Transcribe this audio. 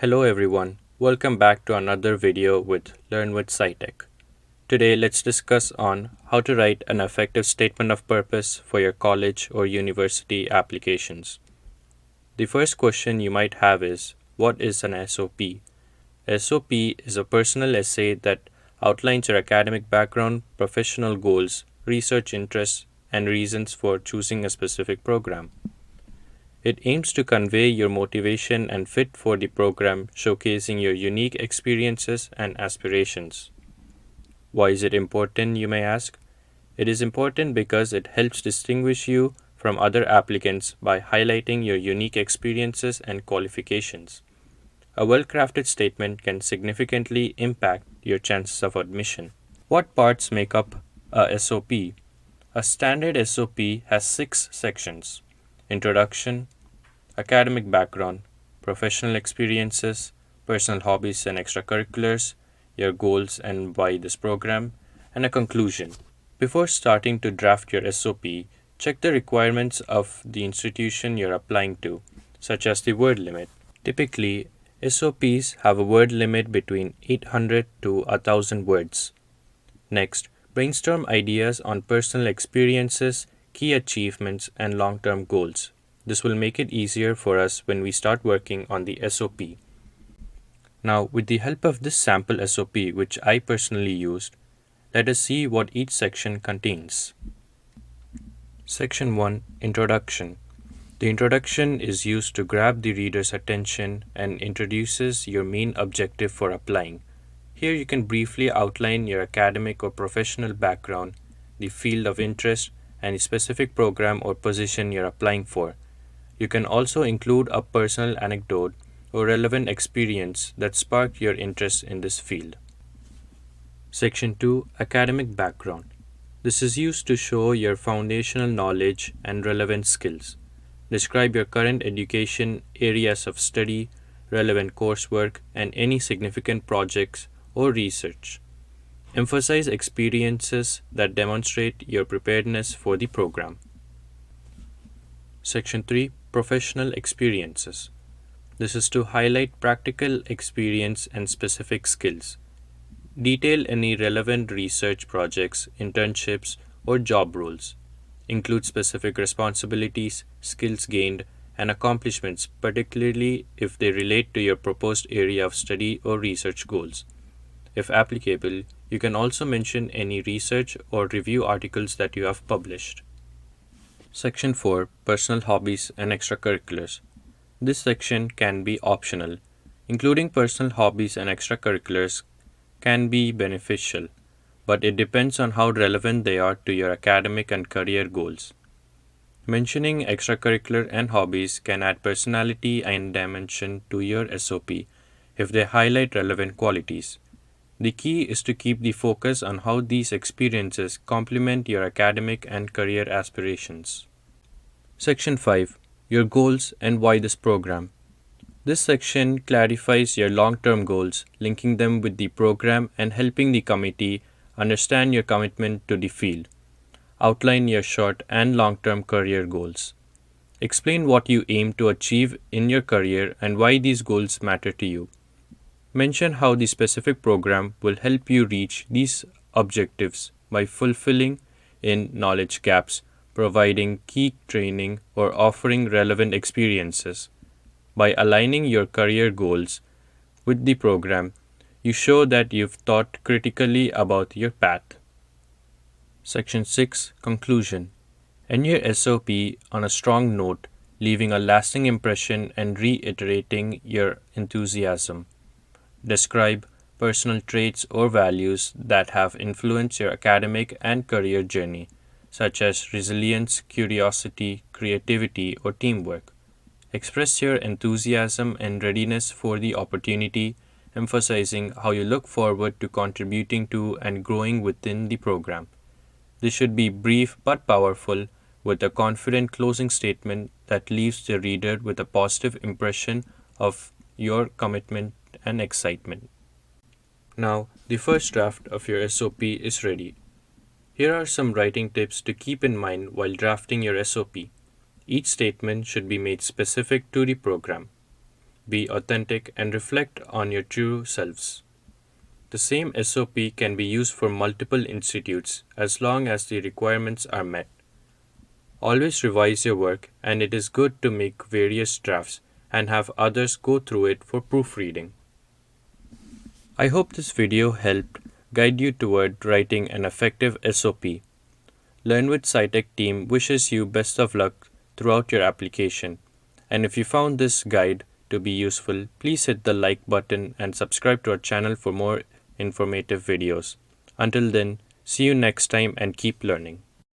Hello everyone, welcome back to another video with Learn with SciTech. Today let's discuss on how to write an effective statement of purpose for your college or university applications. The first question you might have is, what is an SOP? SOP is a personal essay that outlines your academic background, professional goals, research interests, and reasons for choosing a specific program. It aims to convey your motivation and fit for the program, showcasing your unique experiences and aspirations. Why is it important, you may ask? It is important because it helps distinguish you from other applicants by highlighting your unique experiences and qualifications. A well crafted statement can significantly impact your chances of admission. What parts make up a SOP? A standard SOP has 6 sections: introduction, academic background, professional experiences, personal hobbies and extracurriculars, your goals and why this program, and a conclusion. Before starting to draft your SOP, check the requirements of the institution you're applying to, such as the word limit. Typically, SOPs have a word limit between 800 to 1000 words. Next, brainstorm ideas on personal experiences, key achievements, and long term goals. This will make it easier for us when we start working on the SOP. Now, with the help of this sample SOP, which I personally used, let us see what each section contains. Section 1: Introduction. The introduction is used to grab the reader's attention and introduces your main objective for applying. Here you can briefly outline your academic or professional background, the field of interest, and the specific program or position you're applying for. You can also include a personal anecdote or relevant experience that sparked your interest in this field. Section 2: Academic Background. This is used to show your foundational knowledge and relevant skills. Describe your current education, areas of study, relevant coursework, and any significant projects or research. Emphasize experiences that demonstrate your preparedness for the program. Section 3: Professional Experiences. This is to highlight practical experience and specific skills. Detail any relevant research projects, internships, or job roles. Include specific responsibilities, skills gained, and accomplishments, particularly if they relate to your proposed area of study or research goals. If applicable, you can also mention any research or review articles that you have published. Section 4: Personal Hobbies and Extracurriculars. This section can be optional. Including personal hobbies and extracurriculars can be beneficial, but it depends on how relevant they are to your academic and career goals. Mentioning extracurricular and hobbies can add personality and dimension to your SOP if they highlight relevant qualities. The key is to keep the focus on how these experiences complement your academic and career aspirations. Section 5: Your Goals and Why This Program. This section clarifies your long-term goals, linking them with the program and helping the committee understand your commitment to the field. Outline your short and long-term career goals. Explain what you aim to achieve in your career and why these goals matter to you. Mention how the specific program will help you reach these objectives by fulfilling in knowledge gaps, providing key training, or offering relevant experiences. By aligning your career goals with the program, you show that you've thought critically about your path. Section 6: Conclusion. End your SOP on a strong note, leaving a lasting impression and reiterating your enthusiasm. Describe personal traits or values that have influenced your academic and career journey, such as resilience, curiosity, creativity, or teamwork. Express your enthusiasm and readiness for the opportunity, emphasizing how you look forward to contributing to and growing within the program. This should be brief but powerful, with a confident closing statement that leaves the reader with a positive impression of your commitment and excitement. Now, the first draft of your SOP is ready. Here are some writing tips to keep in mind while drafting your SOP. Each statement should be made specific to the program. be authentic, and reflect on your true selves. The same SOP can be used for multiple institutes as long as the requirements are met. Always revise your work, and it is good to make various drafts and have others go through it for proofreading. I hope this video helped guide you toward writing an effective SOP. Learn with SciTech team wishes you best of luck throughout your application. And if you found this guide to be useful, please hit the like button and subscribe to our channel for more informative videos. Until then, see you next time and keep learning.